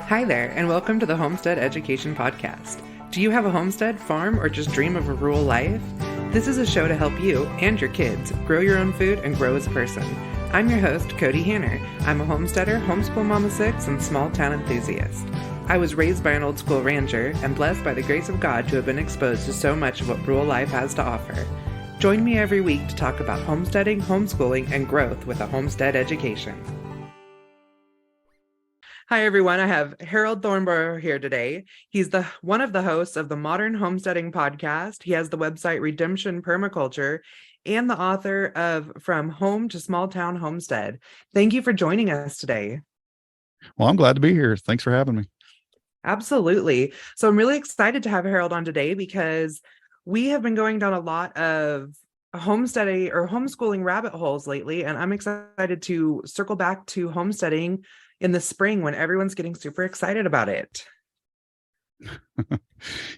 Hi there, and welcome to the Homestead Education Podcast. Do you have a homestead, farm, or just dream of a rural life? This is a show to help you and your kids grow your own food and grow as a person. I'm your host, Kody Hanner. I'm a homesteader, homeschool mama 6, and small town enthusiast. I was raised by an old school rancher and blessed by the grace of God to have been exposed to so much of what rural life has to offer. Join me every week to talk about homesteading, homeschooling, and growth with a homestead education. Hi, everyone. I have Harold Thornbro here today. He's one of the hosts of the Modern Homesteading podcast. He has the website Redemption Permaculture and the author of From Home to Small Town Homestead. Thank you for joining us today. Well, I'm glad to be here. Thanks for having me. Absolutely. So I'm really excited to have Harold on today because we have been going down a lot of homesteading or homeschooling rabbit holes lately, and I'm excited to circle back to homesteading in the spring when everyone's getting super excited about it.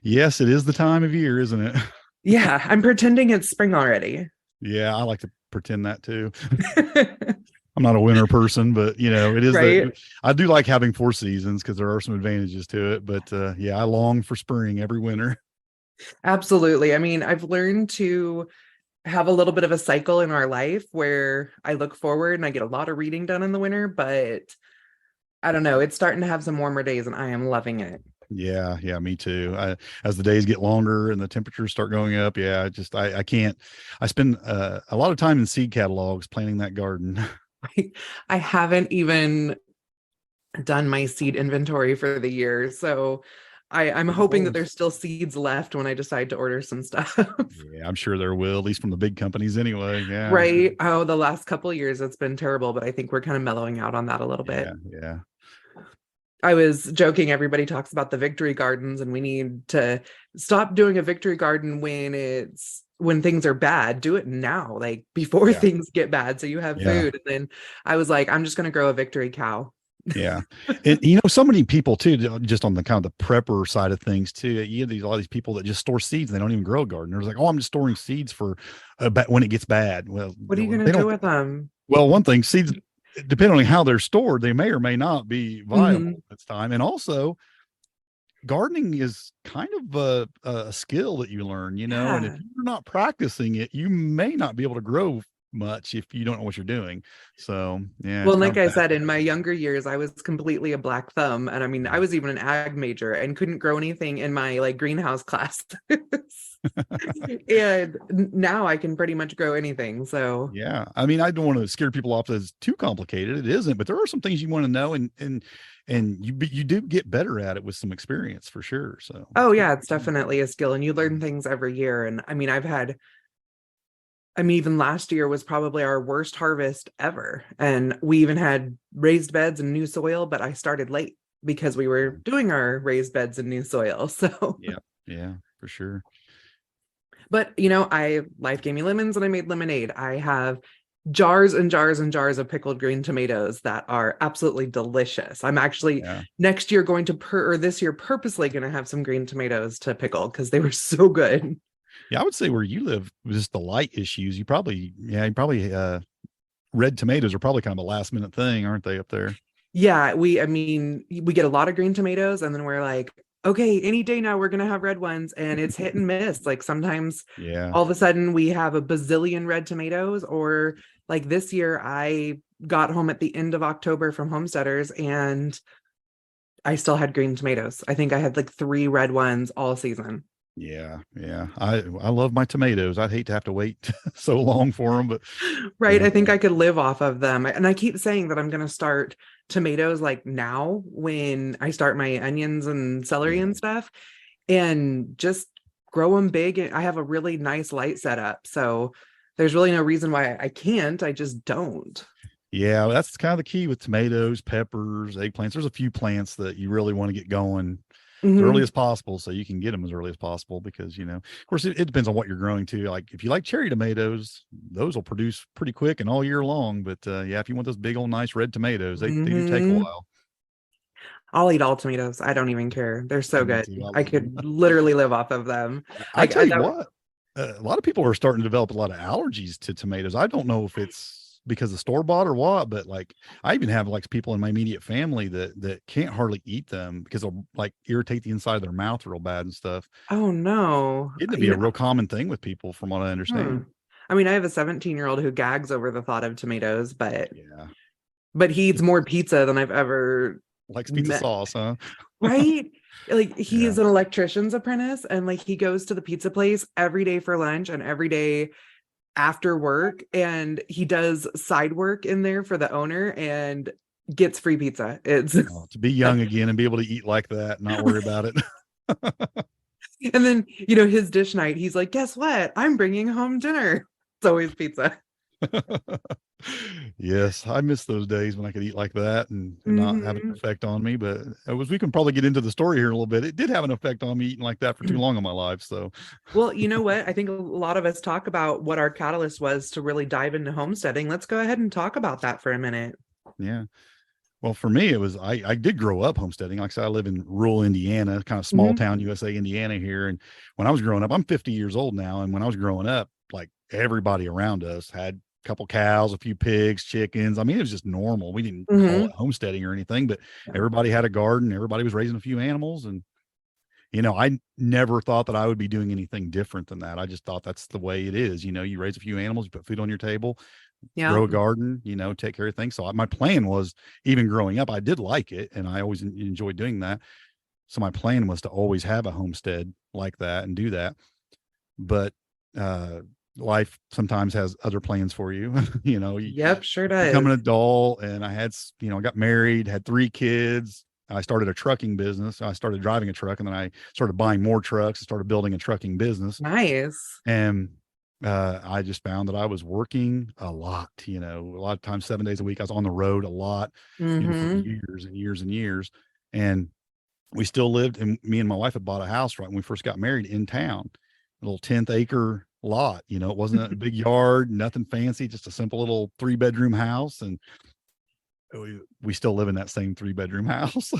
Yes, it is the time of year, isn't it? Yeah, I'm pretending it's spring already. Yeah, I like to pretend that too. I'm not a winter person, but it is right. I do like having 4 seasons because there are some advantages to it. But yeah, I long for spring every winter. Absolutely. I mean, I've learned to have a little bit of a cycle in our life where I look forward and I get a lot of reading done in the winter, but I don't know, it's starting to have some warmer days and I am loving it. Yeah, me too. As the days get longer and the temperatures start going up, I can't. I spend a lot of time in seed catalogs planting that garden. I haven't even done my seed inventory for the year, so I'm hoping that there's still seeds left when I decide to order some stuff. Yeah, I'm sure there will, at least from the big companies anyway. Yeah. Right. Oh, the last couple of years it's been terrible, but I think we're kind of mellowing out on that a little bit. Yeah. I was joking, everybody talks about the victory gardens and we need to stop doing a victory garden when things are bad. Do it now, like before things get bad, so you have food. And then I was like, I'm just going to grow a victory cow. Yeah. And so many people too, just on the kind of the prepper side of things too, you have a lot of these people that just store seeds and they don't even grow a garden. They're like, oh, I'm just storing seeds for when it gets bad. Well, what are you going to do with them? Well, one thing, seeds, depending on how they're stored, they may or may not be viable at this time. And also gardening is kind of a skill that you learn, and if you're not practicing it, you may not be able to grow much if you don't know what you're doing. So yeah. Well, like I said, in my younger years, I was completely a black thumb. And I mean, I was even an ag major and couldn't grow anything in my greenhouse class. And now I can pretty much grow anything. So yeah, I mean, I don't want to scare people off as too complicated. It isn't, but there are some things you want to know, and you do get better at it with some experience for sure. So yeah, it's definitely a skill, and you learn things every year. And I mean, even last year was probably our worst harvest ever. And we even had raised beds and new soil, but I started late because we were doing our raised beds and new soil. So yeah, for sure. But life gave me lemons and I made lemonade. I have jars and jars and jars of pickled green tomatoes that are absolutely delicious. I'm actually next year this year purposely going to have some green tomatoes to pickle because they were so good. Yeah, I would say where you live, just the light issues, you probably red tomatoes are probably kind of a last minute thing, aren't they, up there? Yeah, we get a lot of green tomatoes and then we're like, okay, any day now we're going to have red ones, and it's hit and miss. Like sometimes all of a sudden we have a bazillion red tomatoes, or like this year I got home at the end of October from Homesteaders and I still had green tomatoes. I think I had like 3 red ones all season. Yeah. I love my tomatoes. I'd hate to have to wait so long for them, but right. I think I could live off of them. And I keep saying that I'm going to start tomatoes like now when I start my onions and celery and stuff, and just grow them big. I have a really nice light setup, so there's really no reason why I can't. I just don't. Yeah, that's kind of the key with tomatoes, peppers, eggplants. There's a few plants that you really want to get going as early as possible, so you can get them as early as possible, because of course it depends on what you're growing too. Like if you like cherry tomatoes, those will produce pretty quick and all year long, but if you want those big old nice red tomatoes, they do take a while. I'll eat all tomatoes. I don't even care. They're so good. I could literally live off of them. I tell you what, a lot of people are starting to develop a lot of allergies to tomatoes. I don't know if it's because of store bought or what, but like I even have like people in my immediate family that can't hardly eat them because they'll like irritate the inside of their mouth real bad and stuff. Oh no. Getting to be a real common thing with people from what I understand. I mean, I have a 17-year-old who gags over the thought of tomatoes, Yeah. but he eats more pizza than I've ever Likes pizza met. sauce, huh? Right? Like he Yeah. is an electrician's apprentice, and like he goes to the pizza place every day for lunch and every day after work, and he does side work in there for the owner and gets free pizza. It's To be young again and be able to eat like that, not worry about it. and then, you know, his dish night, he's like, guess what? I'm bringing home dinner. It's always pizza. Yes, I miss those days when I could eat like that and not have an effect on me. But we can probably get into the story here a little bit. It did have an effect on me eating like that for too long in my life. So, well, you know what? I think a lot of us talk about what our catalyst was to really dive into homesteading. Let's go ahead and talk about that for a minute. Yeah. Well, for me, it was I did grow up homesteading. Like I said, I live in rural Indiana, kind of small town USA, Indiana here. And when I was growing up, I'm 50 years old now. And when I was growing up, like everybody around us had couple cows, a few pigs, chickens. I mean, it was just normal. We didn't call it homesteading or anything, but everybody had a garden. Everybody was raising a few animals. And, you know, I never thought that I would be doing anything different than that. I just thought that's the way it is. You know, you raise a few animals, you put food on your table, grow a garden, you know, take care of things. So my plan was, even growing up, I did like it and I always enjoyed doing that. So my plan was to always have a homestead like that and do that. But, life sometimes has other plans for you. You know, sure does. Become an adult, and I had, you know, got married, had 3 kids. I started a trucking business. I started driving a truck, and then I started buying more trucks and started building a trucking business. Nice. And I just found that I was working a lot, you know, a lot of times 7 days a week. I was on the road a lot, you know, for years and years and years. And we still lived, and me and my wife had bought a house right when we first got married in town, a little 10th acre lot. You know, it wasn't a big yard, nothing fancy, just a simple little 3-bedroom house. And we still live in that same 3-bedroom house.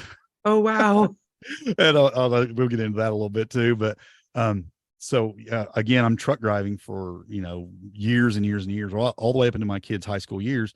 Oh, wow. And we'll get into that a little bit too. But so again, I'm truck driving for, you know, years and years and years, all the way up into my kids' high school years,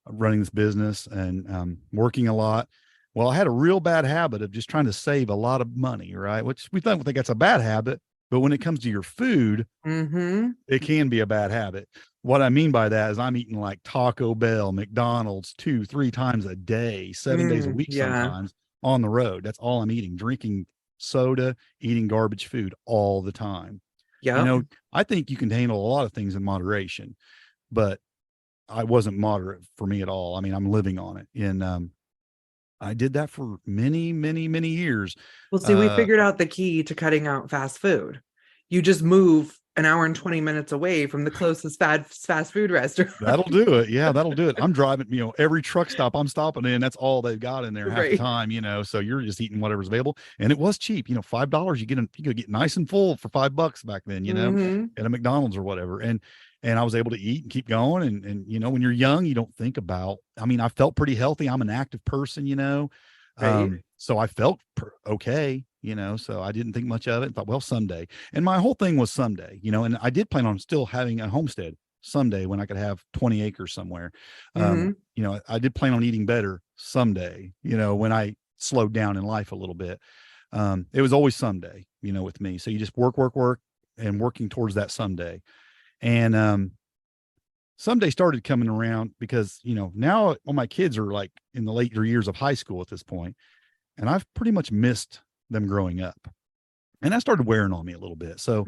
running this business and working a lot. Well, I had a real bad habit of just trying to save a lot of money, right? Which we don't think that's a bad habit. But when it comes to your food, it can be a bad habit. What I mean by that is I'm eating like Taco Bell, McDonald's 2-3 times a day, 7 days a week, sometimes on the road. That's all I'm eating, drinking soda, eating garbage food all the time. You know, I think you can handle a lot of things in moderation, but I wasn't moderate for me at all. I mean, I'm living on it. And I did that for many, many, many years. Well, see, we figured out the key to cutting out fast food. You just move an hour and 20 minutes away from the closest fast food restaurant. That'll do it. Yeah, that'll do it. I'm driving, you know, every truck stop I'm stopping in, that's all they've got in there half the time, you know, so you're just eating whatever's available. And it was cheap, you know, $5, you could get nice and full for $5 back then, you know, at a McDonald's or whatever. And I was able to eat and keep going. And, you know, when you're young, you don't think about, I mean, I felt pretty healthy. I'm an active person, you know, so I felt okay, you know, so I didn't think much of it and thought, well, someday. And my whole thing was someday, you know, and I did plan on still having a homestead someday when I could have 20 acres somewhere. You know, I did plan on eating better someday, you know, when I slowed down in life a little bit. It was always someday, you know, with me. So you just work, and working towards that someday. And someday started coming around because, you know, now all my kids are like in the later years of high school at this point, and I've pretty much missed them growing up. And that started wearing on me a little bit. So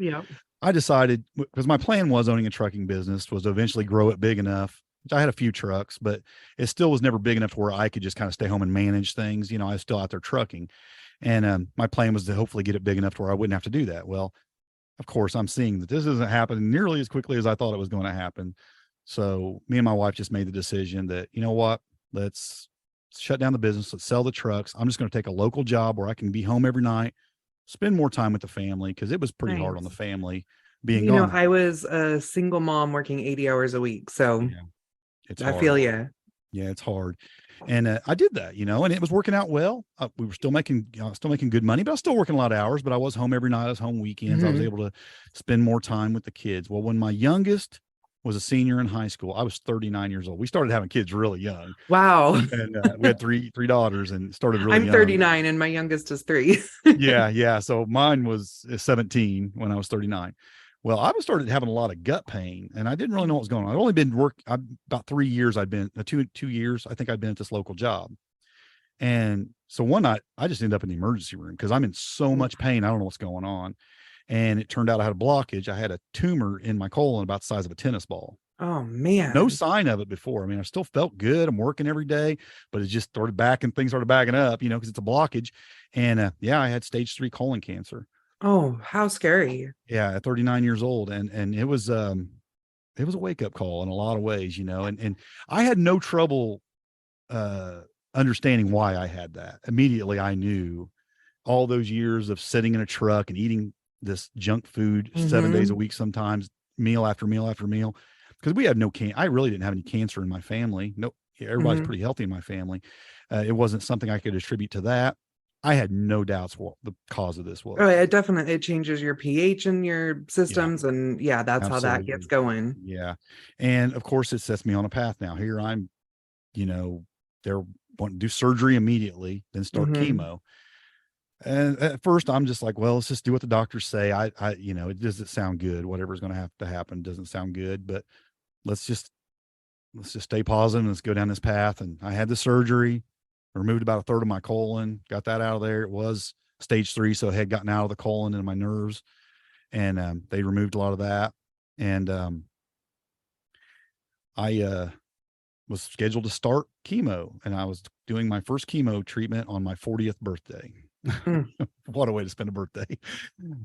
I decided, because my plan was owning a trucking business, was to eventually grow it big enough. I had a few trucks, but it still was never big enough to where I could just kind of stay home and manage things. You know, I was still out there trucking. And my plan was to hopefully get it big enough to where I wouldn't have to do that. Well, of course, I'm seeing that this isn't happening nearly as quickly as I thought it was going to happen. So me and my wife just made the decision that, you know what, let's shut down the business. Let's sell the trucks. I'm just going to take a local job where I can be home every night, spend more time with the family, because it was pretty hard on the family being gone. You know, I was a single mom working 80 hours a week. So it's I hard. feel you. Yeah, it's hard. And I did that, you know, and it was working out well. We were still making good money, but I was still working a lot of hours, but I was home every night. I was home weekends. I was able to spend more time with the kids. Well, when my youngest was a senior in high school. I was 39 years old. We started having kids really young, Wow. and we had three daughters, and started really I'm young. 39 and my youngest is 3. Yeah. So mine was 17 when I was 39. Well, I was started having a lot of gut pain, and I didn't really know what was going on. I'd only been about 3 years. I'd been 2 years. I think I'd been at this local job. And so one night I just ended up in the emergency room because I'm in so much pain. I don't know what's going on. And it turned out I had a blockage. I had a tumor in my colon about the size of a tennis ball. Oh man. No sign of it before. I mean, I still felt good. I'm working every day, but it just started things started backing up, because it's a blockage. And yeah, I had stage 3 colon cancer. Oh, how scary. Yeah, at 39 years old. And it was a wake up call in a lot of ways, and I had no trouble understanding why I had that. Immediately I knew all those years of sitting in a truck and eating this junk food 7 days a week, sometimes meal after meal after meal, because we had I really didn't have any cancer in my family. No, everybody's pretty healthy in my family. It wasn't something I could attribute to that. I had no doubts what the cause of this was. Oh, it changes your pH in your systems. Yeah. And yeah, that's Absolutely. how that gets going. Yeah. And of course it sets me on a path now. Here I'm, they're wanting to do surgery immediately, then start chemo. And at first I'm just like, well, let's just do what the doctors say. It doesn't sound good. Whatever's going to have to happen doesn't sound good, but let's just stay positive and let's go down this path. And I had the surgery, removed about a third of my colon, got that out of there. It was stage 3. So it had gotten out of the colon into my nerves, and they removed a lot of that. And I was scheduled to start chemo, and I was doing my first chemo treatment on my 40th birthday. What a way to spend a birthday.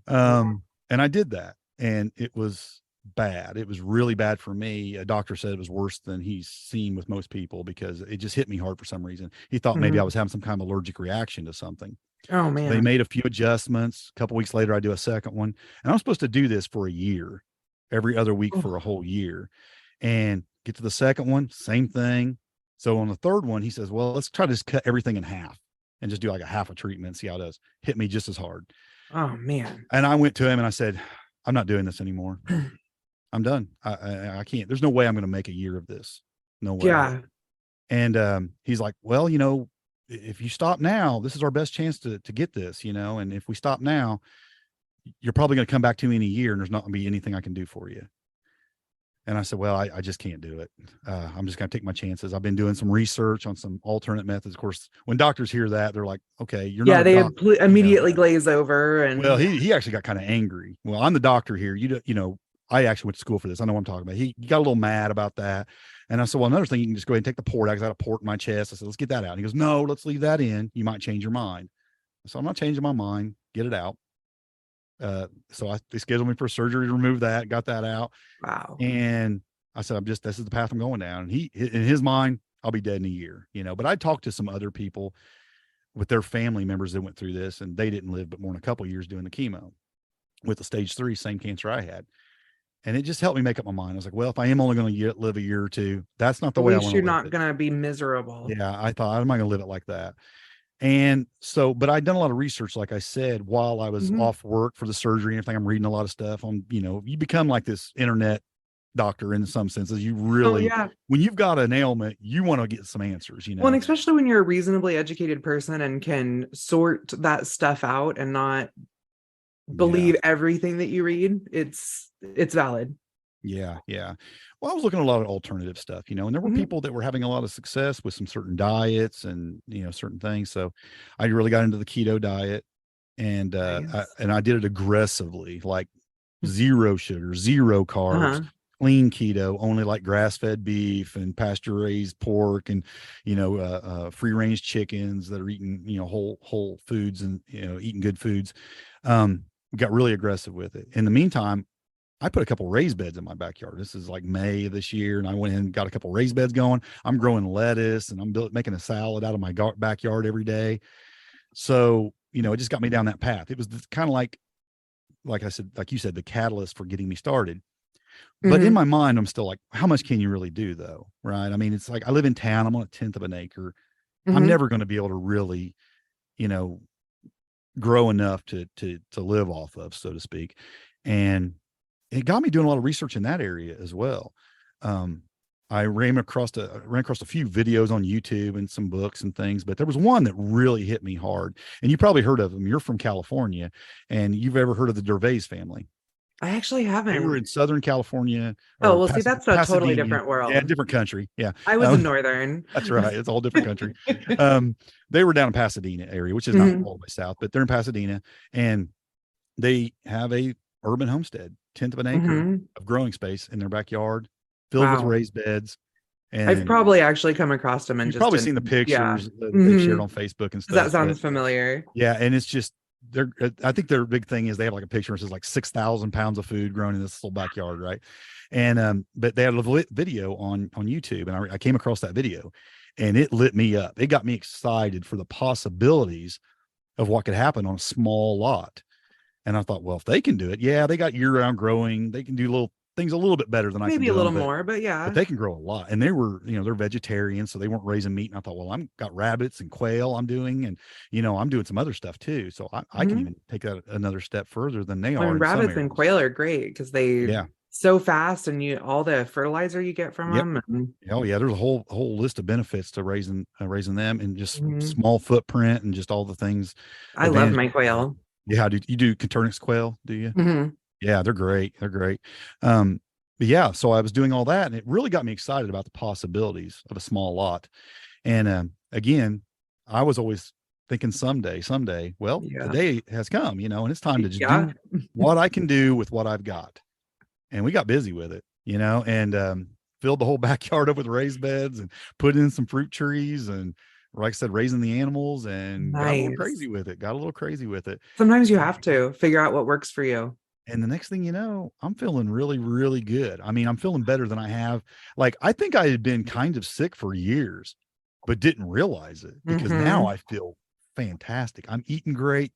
And I did that, and it was bad. It was really bad for me. A doctor said it was worse than he's seen with most people because it just hit me hard for some reason. He thought maybe I was having some kind of allergic reaction to something. Oh man. So they made a few adjustments. A couple weeks later, I do a second one, and I'm supposed to do this for a year, every other week for a whole year, and get to the second one, same thing. So on the third one, he says, well, let's try to just cut everything in half and just do like a half a treatment and see how it does. Hit me just as hard. Oh man. And I went to him and I said, I'm not doing this anymore. I'm done. I can't. There's no way I'm going to make a year of this. No way. Yeah. And he's like, well, if you stop now, this is our best chance to get this, and if we stop now, you're probably going to come back to me in a year and there's not going to be anything I can do for you. And I said, well, I just can't do it. I'm just going to take my chances. I've been doing some research on some alternate methods. Of course, when doctors hear that, they're like, okay, you're not. Yeah, they immediately glaze over. And well, he actually got kind of angry. Well, I'm the doctor here. I actually went to school for this. I know what I'm talking about. He got a little mad about that. And I said, well, another thing, you can just go ahead and take the port out, because I had a port in my chest. I said, let's get that out. And he goes, no, let's leave that in. You might change your mind. So I'm not changing my mind. Get it out. So they scheduled me for surgery to remove that, got that out. Wow. And I said, this is the path I'm going down. And he, in his mind, I'll be dead in a year, but I talked to some other people with their family members that went through this, and they didn't live but more than a couple of years doing the chemo with the stage 3, same cancer I had. And it just helped me make up my mind. I was like, well, if I am only going to live a year or two, that's not the way I want to live. At least you're not going to be miserable. Yeah. I thought, I'm not going to live it like that. And so, but I'd done a lot of research, like I said, while I was off work for the surgery and everything. I'm reading a lot of stuff on, you become like this internet doctor in some senses. You really, when you've got an ailment, you want to get some answers, Well, and especially when you're a reasonably educated person and can sort that stuff out and not believe everything that you read, it's valid. Yeah. Well, I was looking at a lot of alternative stuff, and there were people that were having a lot of success with some certain diets and, certain things. So I really got into the keto diet, and, I did it aggressively, like 0 sugar, 0 carbs, clean keto, only like grass-fed beef and pasture-raised pork and, free-range chickens that are eating, whole foods and, eating good foods. Got really aggressive with it. In the meantime, I put a couple raised beds in my backyard. This is like May of this year, and I went in and got a couple raised beds going. I'm growing lettuce, and I'm making a salad out of my backyard every day. So, it just got me down that path. It was kind of like I said, like you said, the catalyst for getting me started. But in my mind, I'm still like, how much can you really do though? Right. I mean, it's like, I live in town. I'm on 1/10 of an acre. I'm never going to be able to really, grow enough to live off of, so to speak. And it got me doing a lot of research in that area as well. I ran across a few videos on YouTube and some books and things, but there was one that really hit me hard. And you probably heard of them. You're from California, and you've ever heard of the Gervais family. I actually They were haven't. in Southern California Oh, or well, see, that's a totally Pasadena. different Yeah, world. different country. Yeah. I was in Northern. That's right. It's a whole different country. They were down in Pasadena area, which is not Mhm. all the way south, but they're in Pasadena, and they have a urban homestead, 10th of an acre Mhm. of growing space in their backyard, filled with Wow. raised beds. I've And probably actually come across them and you've just probably didn't. seen the Yeah. pictures that they've shared Hmm. on Facebook and That stuff. But sounds familiar. yeah, and it's just I think their big thing is they have like a picture that says like 6,000 pounds of food grown in this little backyard, right? And but they had a video on YouTube, and I came across that video, and it lit me up. It got me excited for the possibilities of what could happen on a small lot. And I thought, well, if they can do it, yeah, they got year-round growing. They can do little things a little bit better than I can Maybe a do little them, more, but but yeah. they can grow a lot. And they were, they're vegetarians, so they weren't raising meat. And I thought, well, I'm got rabbits and quail I'm doing, and I'm doing some other stuff too. So I can Hmm. even take that another step further than they I are mean, in some rabbits and areas. quail are great because they Yeah. so fast, and you all the fertilizer you get from Yep. them. And, Oh yeah. There's a whole list of benefits to raising them, and just mhm. small footprint and just all the things, I love advantages. my quail. Yeah. Do you do Coturnix quail? Do you? Hmm. Yeah, they're great. They're great. Um, but yeah, so I was doing all that, and it really got me excited about the possibilities of a small lot. And again, I was always thinking someday. Well, Yeah. today has come, and it's time to just Yeah. do what I can do with what I've got. And we got busy with it, and filled the whole backyard up with raised beds and put in some fruit trees and, like I said, raising the animals, and got a little Nice. crazy with it. Got a little crazy with it. Sometimes you have to figure out what works for you. And the next thing you know, I'm feeling really, really good. I mean, I'm feeling better than I have. Like, I think I had been kind of sick for years, but didn't realize it, because now Hmm. I feel fantastic. I'm eating great,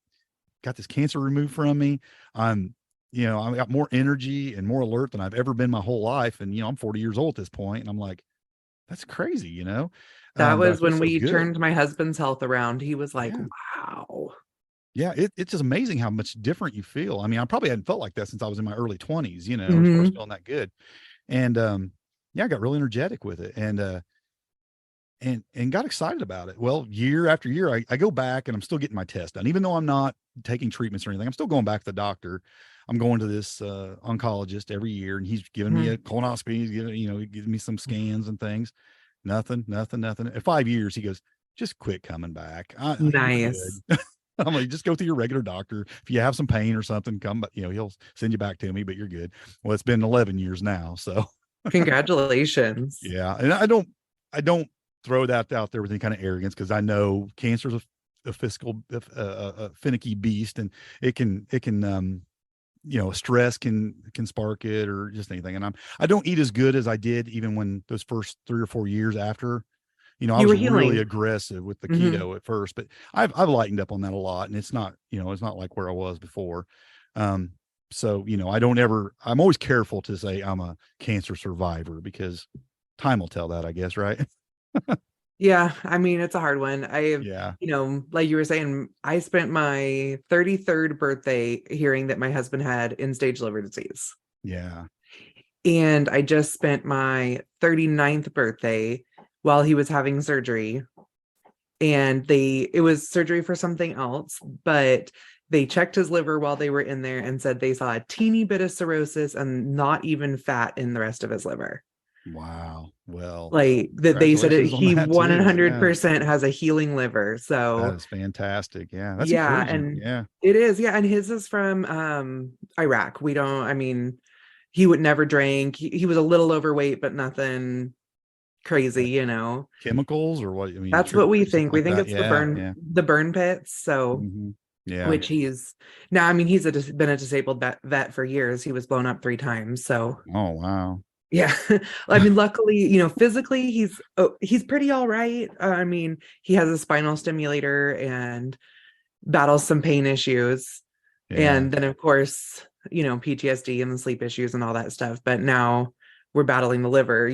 got this cancer removed from me. I'm, I've got more energy and more alert than I've ever been my whole life. And, I'm 40 years old at this point, and I'm like, that's crazy. That But I was feel when so we good. turned my husband's health around. He was like, Yeah. wow. Yeah, it's just amazing how much different you feel. I mean, I probably hadn't felt like that since I was in my early 20s, as far as Hmm. feeling that good. And yeah, I got really energetic with it, and got excited about it. Well, year after year, I go back, and I'm still getting my test done. Even though I'm not taking treatments or anything, I'm still going back to the doctor. I'm going to this oncologist every year, and he's giving me a Hmm. colonoscopy. He's giving me some scans and things. Nothing, nothing, nothing. At 5 years, he goes, just quit coming back. You're Nice. good. I'm like, just go to your regular doctor. If you have some pain or something, come, but he'll send you back to me, but you're good. Well, it's been 11 years now. So Congratulations. yeah. And I don't throw that out there with any kind of arrogance, because I know cancer is a fiscal, a finicky beast, and it can, stress can spark it, or just anything. And I don't eat as good as I did even when those first 3 or 4 years after. I You was were really healing. aggressive with the Hmm. keto at first, but I've lightened up on that a lot, and it's not like where I was before. Um, so, I'm always careful to say I'm a cancer survivor, because time will tell that, I guess, right? Yeah, I mean, it's a hard one. Yeah. Like you were saying, I spent my 33rd birthday hearing that my husband had end-stage liver disease. Yeah. And I just spent my 39th birthday while he was having surgery. And it was surgery for something else, but they checked his liver while they were in there and said they saw a teeny bit of cirrhosis and not even fat in the rest of his liver. Wow. Well, Like that, they said congratulations on he that too. Yeah. 100% has a healing liver. That So is fantastic. Yeah. That's yeah, encouraging. and Yeah. it is. Yeah, and his is from Iraq. We don't, I mean, he would never drink. He was a little overweight, but nothing crazy, Like chemicals or what? I mean, That's what we something think. We like think that. it's Yeah. Yeah. the burn pits. So, Yeah. which he's now, I mean, been a disabled vet for years. He was blown up 3 times. So, Oh, wow. yeah. I mean, luckily, physically he's pretty all right. I mean, he has a spinal stimulator and battles some pain issues. Yeah. And then of course, PTSD and the sleep issues and all that stuff. But now we're battling the liver,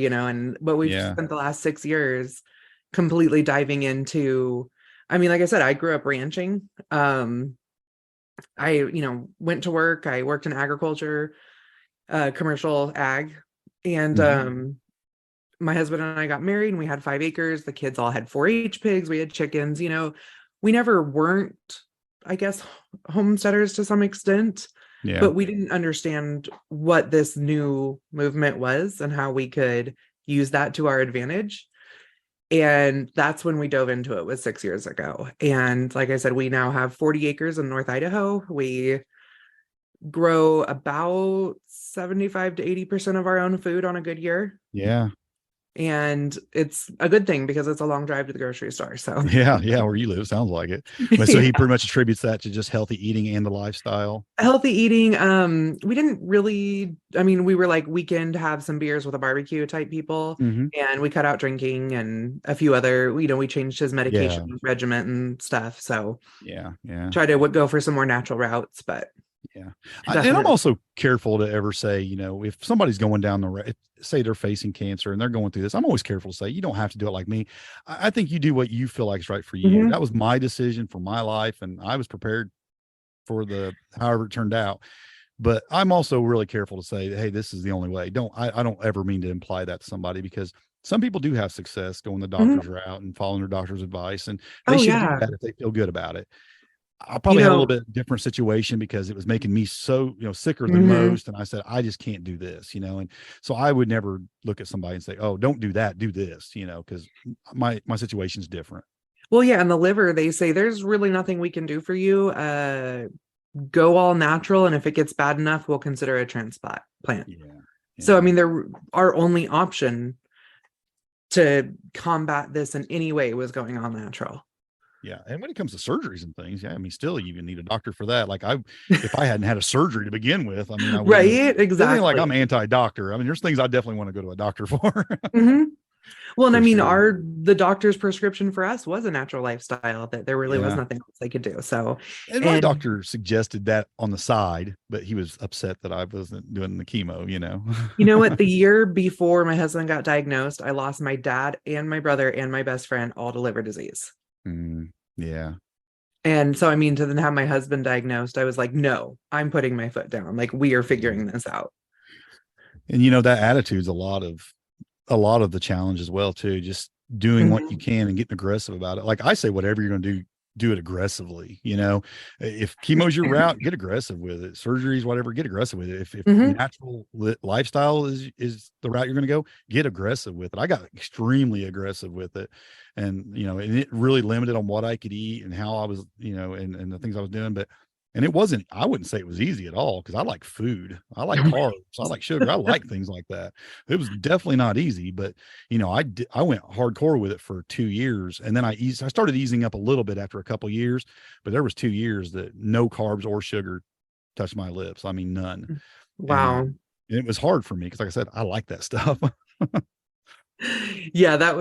but we've Yeah. spent the last 6 years completely diving into, I mean, like I said, I grew up ranching. I went to work. I worked in agriculture, commercial ag, And Mhm. my husband and I got married and we had 5 acres. The kids all had 4-H pigs. We had chickens. We never weren't, I guess, homesteaders to some extent, Yeah. but we didn't understand what this new movement was and how we could use that to our advantage. And that's when we dove into it, was 6 years ago. And like I said, we now have 40 acres in North Idaho. We grow about 75 to 80% of our own food on a good year. Yeah. And it's a good thing because it's a long drive to the grocery store. So Yeah. Yeah. Where you live sounds like it. But so he yeah. pretty much attributes that to just healthy eating and the lifestyle. Healthy eating. We didn't really, I mean, we were like weekend have some beers with a barbecue type people, Hmm. and we cut out drinking and a few other, we changed his Yeah. medication regimen and stuff. So Yeah. Yeah. try to go for some more natural routes, but Yeah. And I'm definitely. also careful to ever say, if somebody's going down the road, say they're facing cancer and they're going through this, I'm always careful to say, you don't have to do it like me. I think you do what you feel like is right for you. Mhm. That was my decision for my life. And I was prepared for however it turned out. But I'm also really careful to say, hey, this is the only way. I don't ever mean to imply that to somebody, because some people do have success going the Mhm. doctor's route and following their doctor's advice, and they Oh should do yeah. that if they feel good about it. I You probably had a little know, bit different situation because it was making me so, sicker than mhm. most. And I said, I just can't do this, and so I would never look at somebody and say, oh, don't do that, do this, because my situation's different. Well, yeah, and the liver, they say there's really nothing we can do for you. Go all natural, and if it gets bad enough, we'll consider a transplant plant. Yeah. So, I Yeah. mean, our only option to combat this in any way was going all natural. Yeah. And when it comes to surgeries and things, yeah, I mean, still you even need a doctor for that. Like if I hadn't had a surgery to begin with, I mean, I wouldn't have, Right? it ain't like I'm Exactly. anti-doctor. I mean, there's things I definitely want to go to a doctor for. Hmm. Well, and I For mean, sure. the doctor's prescription for us was a natural lifestyle, that there really was Yeah. nothing else they could do. So, And my and doctor suggested that on the side, but he was upset that I wasn't doing the chemo. you know what? The year before my husband got diagnosed, I lost my dad and my brother and my best friend all to liver disease. Yeah. And so, I mean, to then have my husband diagnosed, I was like, no, I'm putting my foot down. Like, we are Yeah. figuring this out. And that attitude's a lot of the challenge as well too. Just doing what you Mhm. can and getting aggressive about it. Like I say, whatever you're going to do it aggressively. If chemo's your route, get aggressive with it. Surgeries, whatever, get aggressive with it. If Mhm. natural lifestyle is the route you're going to go, get aggressive with it. I got extremely aggressive with it, and it really limited on what I could eat and how I was, and the things I was doing. And it wasn't, I wouldn't say it was easy at all, because I like food. I like carbs. I like sugar. I like things like that. It was definitely not easy, but I went hardcore with it for 2 years, and then I started easing up a little bit after a couple years, but there was 2 years that no carbs or sugar touched my lips. I mean, none. And Wow. it was hard for me because, like I said, I like that stuff. Yeah,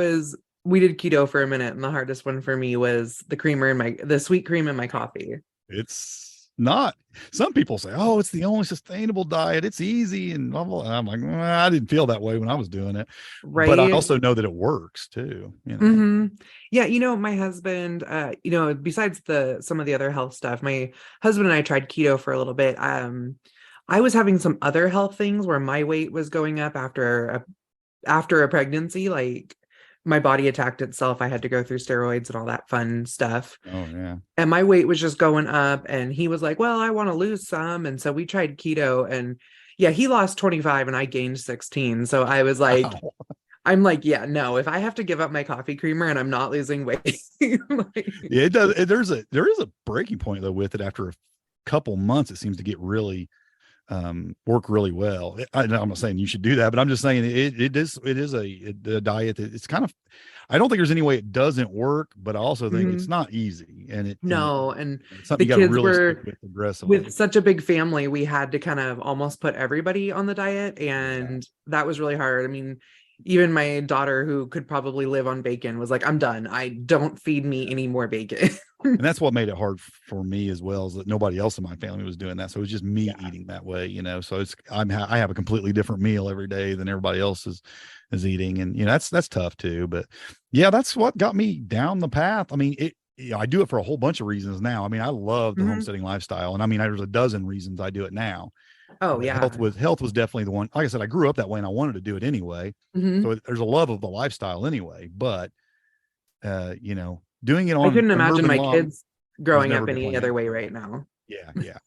we did keto for a minute, and the hardest one for me was the sweet cream in my coffee. It's not. Some people say, "Oh, it's the only sustainable diet. It's easy," and blah, blah. And I'm like, I didn't feel that way when I was doing it, but I Right? also know that it works too. Hmm. Yeah, my husband, besides some of the other health stuff, my husband and I tried keto for a little bit. I was having some other health things where my weight was going up after a pregnancy. Like, my body attacked itself. I had to go through steroids and all that fun stuff. Oh yeah. And my weight was just going up, and he was like, well, I want to lose some. And so we tried keto, and yeah, he lost 25 and I gained 16. So Wow. I'm like, yeah, no, if I have to give up my coffee creamer and I'm not losing weight. Yeah, it does. There is a breaking point though with it. After a couple months, it seems to get really work really well. I'm not saying you should do that, but I'm just saying it is a diet that it's kind of, I don't think there's any way it doesn't work, but I also think it's Mhm. not easy, and No, and it's the something you got to kids really stick were with aggressively. with such a big family, we had to kind of almost put everybody on the diet, Yeah. and that was really hard. I mean, even my daughter, who could probably live on bacon, was like, I'm done. I don't feed me any more bacon. And that's what made it hard for me as well, is that nobody else in my family was doing that. So it was just me Yeah. eating that way. So I have a completely different meal every day than everybody else is eating. And, that's tough too, but yeah, that's what got me down the path. I mean, I do it for a whole bunch of reasons now. I mean, I love the Mhm. homesteading lifestyle, and I mean, there's a dozen reasons I do it now. Oh But yeah. health was definitely the one. Like I said, I grew up that way and I wanted to do it anyway. Hmm. So there's a love of the lifestyle anyway. But doing it I on couldn't an imagine urban my lot kids was growing up never the any other plan. way right now. Yeah, yeah.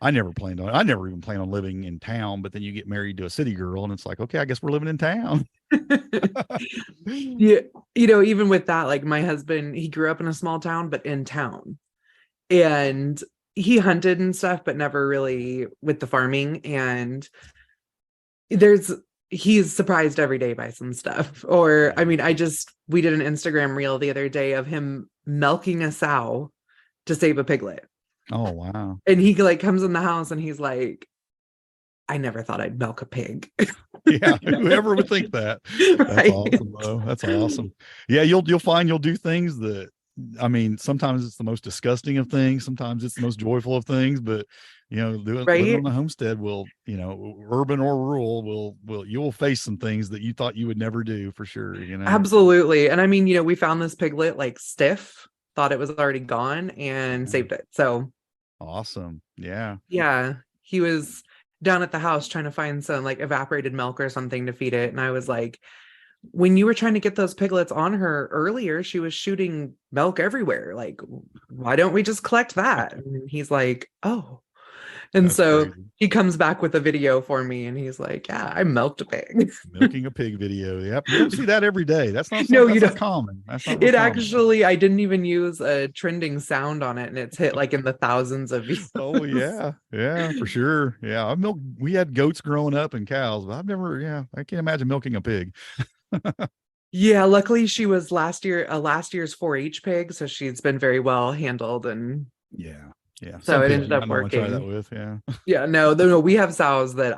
I never even planned on living in town, but then you get married to a city girl and it's like, okay, I guess we're living in town. Yeah, even with that, like my husband, he grew up in a small town, but in town. And he hunted and stuff, but never really with the farming. And there's he's surprised every day by some stuff. Or I Yeah. mean, we did an Instagram reel the other day of him milking a sow to save a piglet. Oh, wow. And he like comes in the house and he's like, I never thought I'd milk a pig. Yeah, whoever would think that. That's Right. awesome, though. That's awesome. Yeah, you'll find you'll do things that, I mean, sometimes it's the most disgusting of things, sometimes it's the most joyful of things, but living Right. on a homestead will, urban or rural will you will face some things that you thought you would never do for sure. Absolutely. And I mean, we found this piglet like stiff, thought it was already gone and Yeah. saved it. So Awesome. Yeah. yeah, he was down at the house trying to find some like evaporated milk or something to feed it. And I was like, when you were trying to get those piglets on her earlier, she was shooting milk everywhere. Like, why don't we just collect that? And he's like, oh. And That's so crazy. he comes back with a video for me and he's like, yeah, I milked a pig. Milking a pig video. Yep. You don't see that every day. No, you That's not don't. common. That's not real It common. actually, I didn't even use a trending sound on it and it's hit like in the thousands of views. Oh yeah, yeah, for sure. Yeah, we had goats growing up and cows, but I've never. Yeah, I can't imagine milking a pig. Yeah, luckily she was last year's 4-H pig, so she's been very well handled, and Yeah, yeah. so Some it pigs ended you up might not want to try that working. with. Yeah. Yeah, no, we have sows that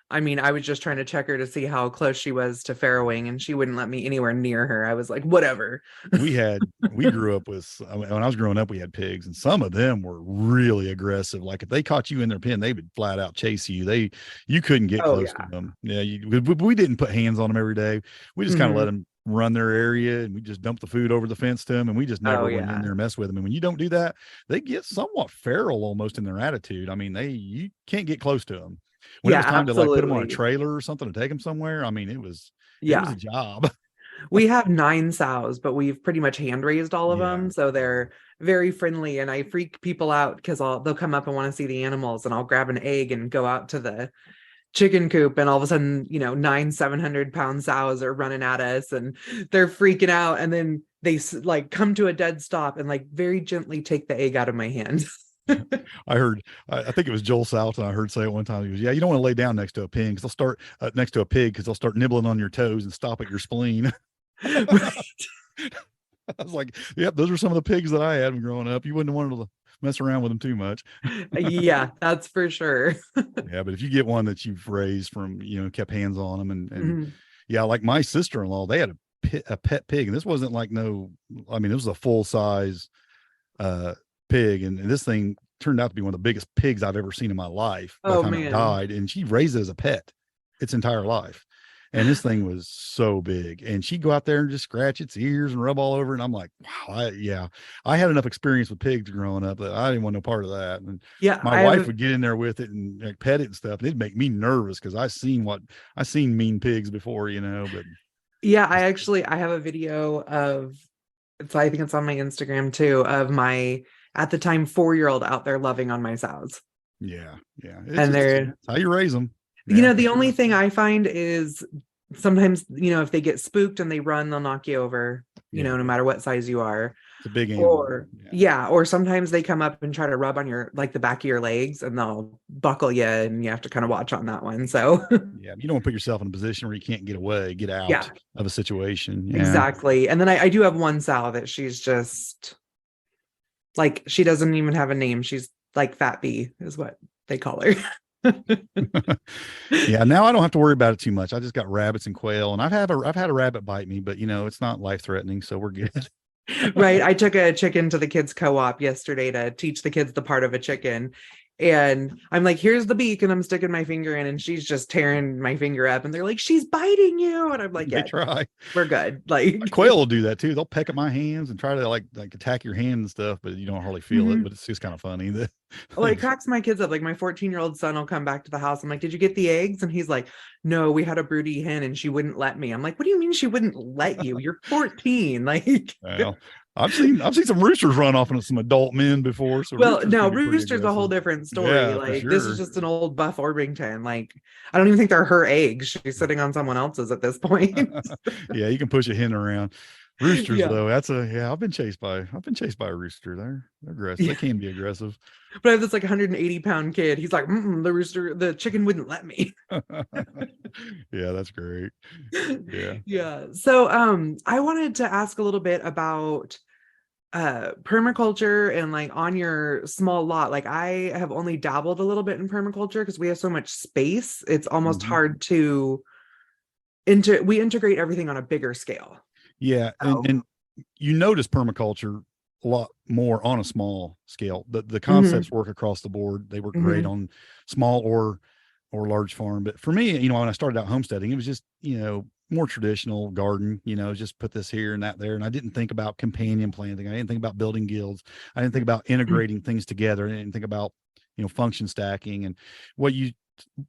I mean, I was just trying to check her to see how close she was to farrowing, and she wouldn't let me anywhere near her. I was like, whatever. We grew up with, I mean, when I was growing up, we had pigs, and some of them were really aggressive. Like if they caught you in their pen, they would flat out chase you. You couldn't get Oh close to yeah. them. Yeah, we didn't put hands on them every day. We just kind of let Mhm. them run their area, and we just dumped the food over the fence to them, and we just Oh never went in yeah. there and mess with them. And when you don't do that, they get somewhat feral almost in their attitude. I mean, you can't get close to them. When it Yeah, was time to like put them on a absolutely. trailer or something to take them somewhere, I mean, it was a Yeah. job. We have 9 sows, but we've pretty much hand raised all of Yeah. them, so they're very friendly. And I freak people out because they'll come up and want to see the animals, and I'll grab an egg and go out to the chicken coop, and all of a sudden, 9 700-pound sows are running at us, and they're freaking out, and then they like come to a dead stop and like very gently take the egg out of my hand. I think it was Joel South, and I heard say it one time. He goes, "Yeah, you don't want to lay down next to a pig because they'll start next to a pig because they'll start nibbling on your toes and stop at your spleen." Right. I was like, "Yep, those are some of the pigs that I had growing up. You wouldn't want to mess around with them too much." Yeah, that's for sure. Yeah, but if you get one that you've raised from, kept hands on them, and Mhm. yeah, like my sister-in-law, they had a pet pig, and this wasn't like no, I mean, it was a full size uh pig, and this thing turned out to be one of the biggest pigs I've ever seen in my life by the Oh time it man. died. And she raised it as a pet its entire life. And this thing was so big. And she'd go out there and just scratch its ears and rub all over. And I'm like, wow, I had enough experience with pigs growing up that I didn't want no part of that. And Yeah, my wife would get in there with it and like, pet it and stuff. And it'd make me nervous because I seen mean pigs before, but yeah, just, I have a video of I think it's on my Instagram too, of my at the time 4-year-old out there loving on my sows. yeah, yeah. It's And just they're it's how you raise them. Yeah, for the only sure. thing I find is sometimes, if they get spooked and they run, they'll knock you over, Yeah. no matter what size you are. It's a big animal. Or Yeah. yeah, or sometimes they come up and try to rub on your like the back of your legs and they'll buckle you and you have to kind of watch on that one. So Yeah. You don't want to put yourself in a position where you can't get yeah, out of a situation. Yeah. exactly. And then I do have one sow that she's just like, she doesn't even have a name. She's like Fat Bee is what they call her. Yeah. Now I don't have to worry about it too much. I just got rabbits and quail, and I've had a rabbit bite me, but it's not life threatening. So we're good. Right. I took a chicken to the kids co-op yesterday to teach the kids the part of a chicken. And I'm like, here's the beak, and I'm sticking my finger in, and she's just tearing my finger up, and they're like, she's biting you. And I'm like, They yeah, try. we're good. A Like, quail will do that too. They'll peck at my hands and try to like attack your hand and stuff, but you don't hardly feel it. Mhm. But it's just kind of funny that Well, it cracks my kids up. Like my 14-year-old son will come back to the house. I'm like, did you get the eggs? And he's like, no, we had a broody hen and she wouldn't let me. I'm like, what do you mean she wouldn't let you? You're 14. Like, well, I've seen some roosters run off into some adult men before. So well, roosters no, can be pretty rooster's a whole aggressive. different story. Yeah, for Like, this is sure. just an old buff Orpington. Like, I don't even think they're her eggs. She's sitting on someone else's at this point. Yeah, you can push a hen around. Roosters Yeah. though, I've been chased by a rooster. They're aggressive. Yeah. They can be aggressive. But I have this like 180-pound kid. He's like, the chicken wouldn't let me. Yeah, that's great. Yeah. Yeah. So I wanted to ask a little bit about permaculture and like on your small lot. Like I have only dabbled a little bit in permaculture because we have so much space. It's almost Mhm. hard to we integrate everything on a bigger scale. Yeah, So, and you notice permaculture a lot more on a small scale. The mhm, concepts work across the board. They work great mhm, on small or large farm. But for me, when I started out homesteading, it was just, more traditional garden, just put this here and that there. And I didn't think about companion planting. I didn't think about building guilds. I didn't think about integrating things together. I didn't think about, function stacking and what you,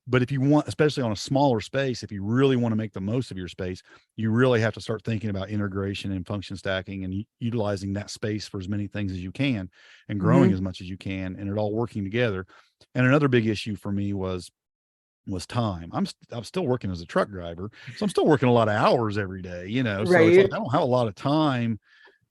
but if you want, especially on a smaller space, if you really want to make the most of your space, you really have to start thinking about integration and function stacking and utilizing that space for as many things as you can and growing mhm, as much as you can and it all working together. And another big issue for me was time. I'm still working as a truck driver, so I'm still working a lot of hours every day, so it's like right. I don't have a lot of time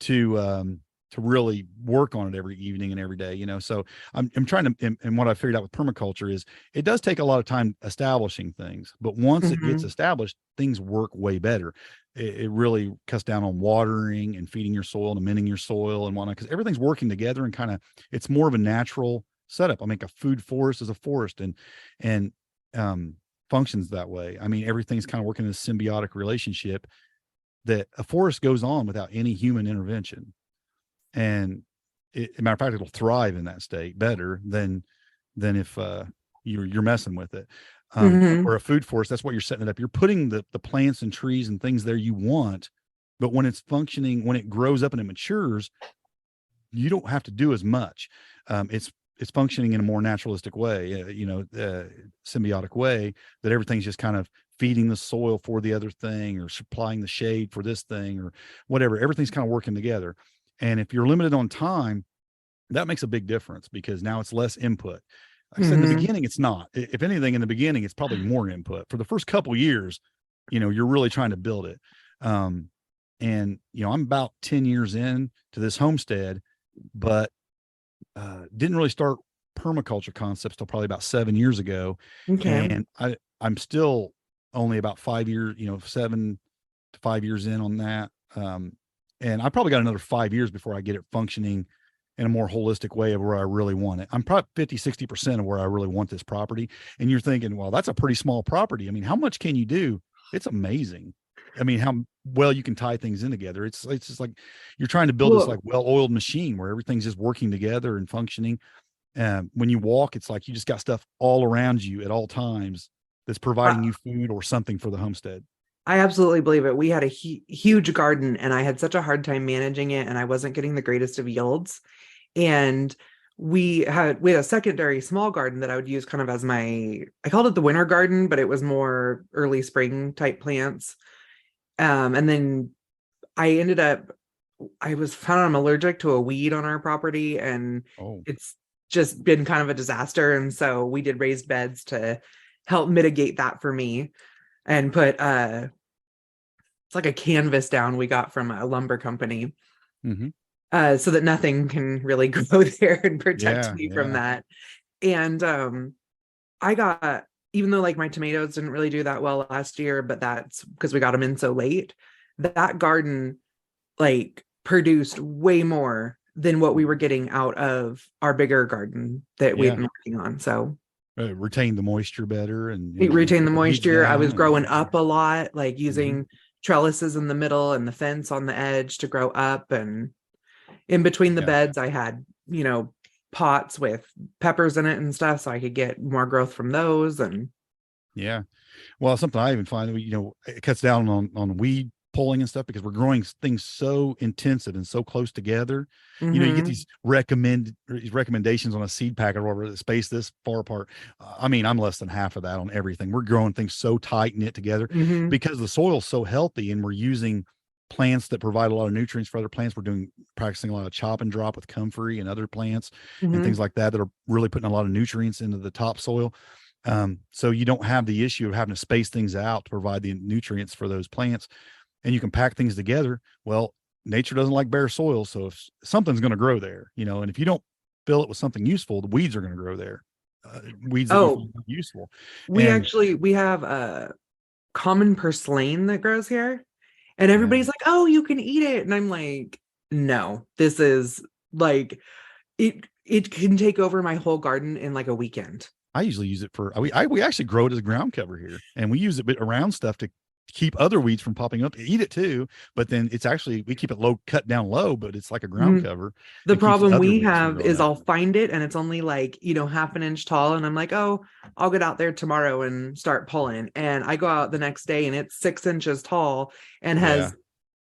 to really work on it every evening and every day, so I'm trying to, and what I figured out with permaculture is it does take a lot of time establishing things, but once it gets Mhm, established, things work way better. It really cuts down on watering and feeding your soil and amending your soil and whatnot, because everything's working together and kind of, it's more of a natural setup. I mean, a food forest is a forest and um functions that way. I mean, everything's kind of working in a symbiotic relationship that a forest goes on without any human intervention. And matter of fact, it'll thrive in that state better than if you're messing with it. mhm. Or a food forest, that's what you're setting it up. You're putting the plants and trees and things there you want, but when it's functioning, when it grows up and it matures, you don't have to do as much. It's functioning in a more naturalistic way, symbiotic way, that everything's just kind of feeding the soil for the other thing or supplying the shade for this thing or whatever. Everything's kind of working together. And if you're limited on time, that makes a big difference because now it's less input. Like I said in the Mhm. beginning, it's not. If anything, in the beginning, it's probably more input. For the first couple years, you're really trying to build it. And I'm about 10 years in to this homestead, but didn't really start permaculture concepts till probably about 7 years ago. Okay. And I'm still only about 5 years, 7 to 5 years in on that. And I probably got another 5 years before I get it functioning in a more holistic way of where I really want it. I'm probably 50, 60% of where I really want this property. And you're thinking, well, that's a pretty small property. I mean, how much can you do? It's amazing. I mean, how well you can tie things in together. It's just like you're trying to build this like Well, well-oiled machine where everything's just working together and functioning. When you walk, it's like you just got stuff all around you at all times that's providing I, you food or something for the homestead. I absolutely believe it. We had a huge garden and I had such a hard time managing it and I wasn't getting the greatest of yields. And we had a secondary small garden that I would use kind of as I called it the winter garden, but it was more early spring type plants. And then I ended up I was found I'm allergic to a weed on our property and Oh, it's just been kind of a disaster. And so we did raised beds to help mitigate that for me and put it's like a canvas down we got from a lumber company hmm, so that nothing can really grow there and protect yeah, me from yeah, that. And I got, even though like my tomatoes didn't really do that well last year, but that's because we got them in so late, that garden like produced way more than what we were getting out of our bigger garden that we had yeah. been working on. So Retain the moisture better and it retained the keep the heat moisture. I was down and growing up a lot, like mhm. using trellises in the middle and the fence on the edge to grow up. And in between the Yeah, beds, I had, pots with peppers in it and stuff so I could get more growth from those. And yeah. Well, something I even find, it cuts down on weed pulling and stuff because we're growing things so intensive and so close together. You get these recommendations on a seed packet or whatever that space this far apart. I mean, I'm less than half of that on everything. We're growing things so tight knit together because the soil's so healthy, and we're using plants that provide a lot of nutrients for other plants. We're practicing a lot of chop and drop with comfrey and other plants and things like that are really putting a lot of nutrients into the topsoil. So you don't have the issue of having to space things out to provide the nutrients for those plants, and you can pack things together. Well, nature doesn't like bare soil. So if something's going to grow there, and if you don't fill it with something useful, the weeds are going to grow there. Weeds that you find useful. We have a common purslane that grows here, and everybody's like, oh, you can eat it. And I'm like, no, this is like, it can take over my whole garden in like a weekend. I usually use it we actually grow it as a ground cover here, and we use it around stuff to keep other weeds from popping up. Eat it too, but then we keep it low, cut down low, but it's like a ground cover. The problem we have is I'll find it and it's only like, half an inch tall, and I'm like, oh, I'll get out there tomorrow and start pulling. And I go out the next day and it's 6 inches tall and has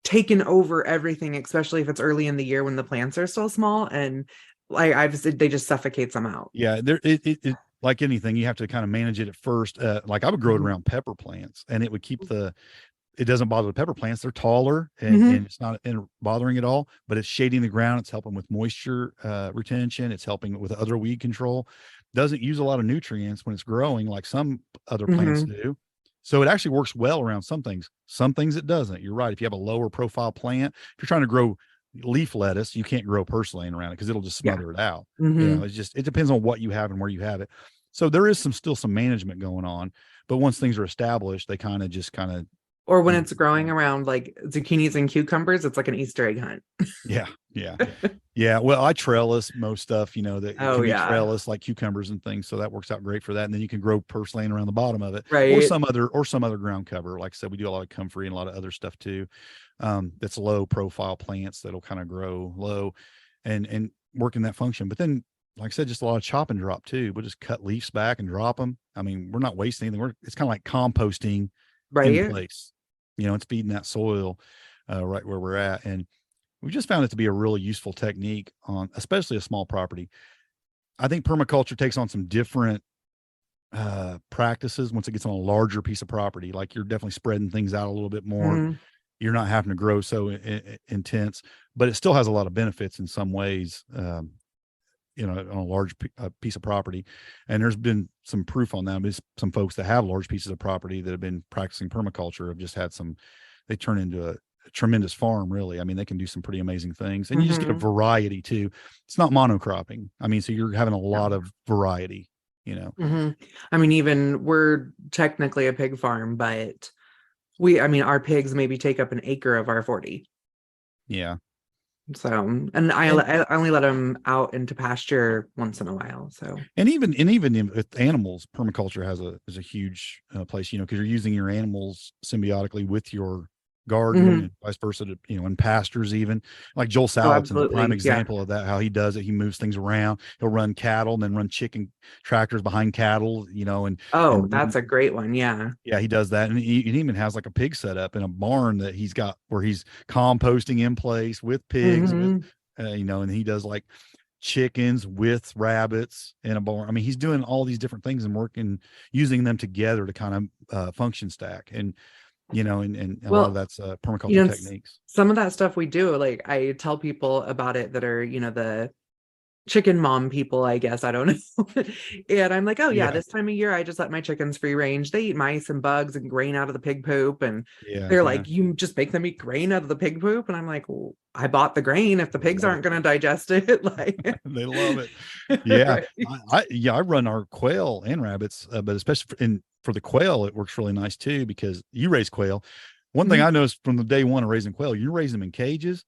taken over everything, especially if it's early in the year when the plants are still small, and they just suffocate them out. Yeah, it like anything, you have to kind of manage it at first. Like I would grow it around pepper plants, and it would keep it doesn't bother the pepper plants. They're taller and it's not bothering at all, but it's shading the ground. It's helping with moisture retention. It's helping with other weed control. Doesn't use a lot of nutrients when it's growing like some other plants do. So it actually works well around some things it doesn't. You're right. If you have a lower profile plant, if you're trying to grow leaf lettuce, you can't grow purslane around it because it'll just smother it out. It depends on what you have and where you have it. So there is still some management going on, but once things are established, they kind of or when it's growing around like zucchinis and cucumbers, it's like an Easter egg hunt. Yeah. Well, I trellis most stuff, that can be trellis like cucumbers and things. So that works out great for that. And then you can grow purslane around the bottom of it, right? Or some other ground cover. Like I said, we do a lot of comfrey and a lot of other stuff too. That's low profile plants that'll kind of grow low and work in that function. But then, like I said, just a lot of chop and drop too. We'll just cut leaves back and drop them. I mean, we're not wasting anything. It's kind of like composting in place. It's feeding that soil right where we're at. And we just found it to be a really useful technique on, especially a small property. I think permaculture takes on some different practices once it gets on a larger piece of property. Like you're definitely spreading things out a little bit more. You're not having to grow so intense, but it still has a lot of benefits in some ways. On a large piece of property. And there's been some proof on that. There's some folks that have large pieces of property that have been practicing permaculture have just had they turn into a tremendous farm, really. I mean, they can do some pretty amazing things, and you just get a variety too. It's not monocropping. I mean, so you're having a lot of variety, I mean, even we're technically a pig farm, but our pigs maybe take up an acre of our 40. Yeah. So, and I only let them out into pasture once in a while. So, and even with animals, permaculture is a huge place, because you're using your animals symbiotically with your garden and vice versa, and pastures, even like Joel Salatin's a prime example of that, how he does it. He moves things around. He'll run cattle and then run chicken tractors behind cattle, and that's a great one. Yeah, he does that. And he even has like a pig set up in a barn that he's got where he's composting in place with pigs, with, and he does like chickens with rabbits in a barn. I mean, he's doing all these different things and using them together to kind of function stack. And and a lot of that's permaculture techniques. Some of that stuff we do, like I tell people about it that are, the chicken mom people, I guess, I don't know. And I'm like, oh yeah, this time of year, I just let my chickens free range. They eat mice and bugs and grain out of the pig poop. And they're like, you just make them eat grain out of the pig poop. And I'm like, well, I bought the grain. If the pigs aren't going to digest it, like they love it. Yeah. Right. I run our quail and rabbits, but especially for the quail, it works really nice too, because you raise quail. One thing I noticed from the day one of raising quail, you raise them in cages,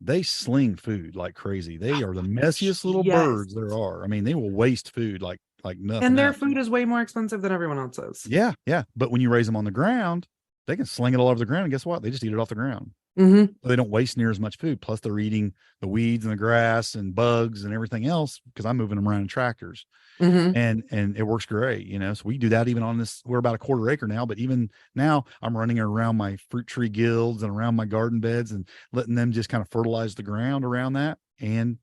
they sling food like crazy. They are the messiest little birds there are. I mean, they will waste food like nothing. And their food is way more expensive than everyone else's. Yeah. But when you raise them on the ground, they can sling it all over the ground, and guess what? They just eat it off the ground. Mm-hmm. So they don't waste near as much food. Plus, they're eating the weeds and the grass and bugs and everything else because I'm moving them around in tractors, Mm-hmm. and it works great. So we do that even on this. We're about a quarter acre now, but even now I'm running it around my fruit tree guilds and around my garden beds and letting them just kind of fertilize the ground around that, and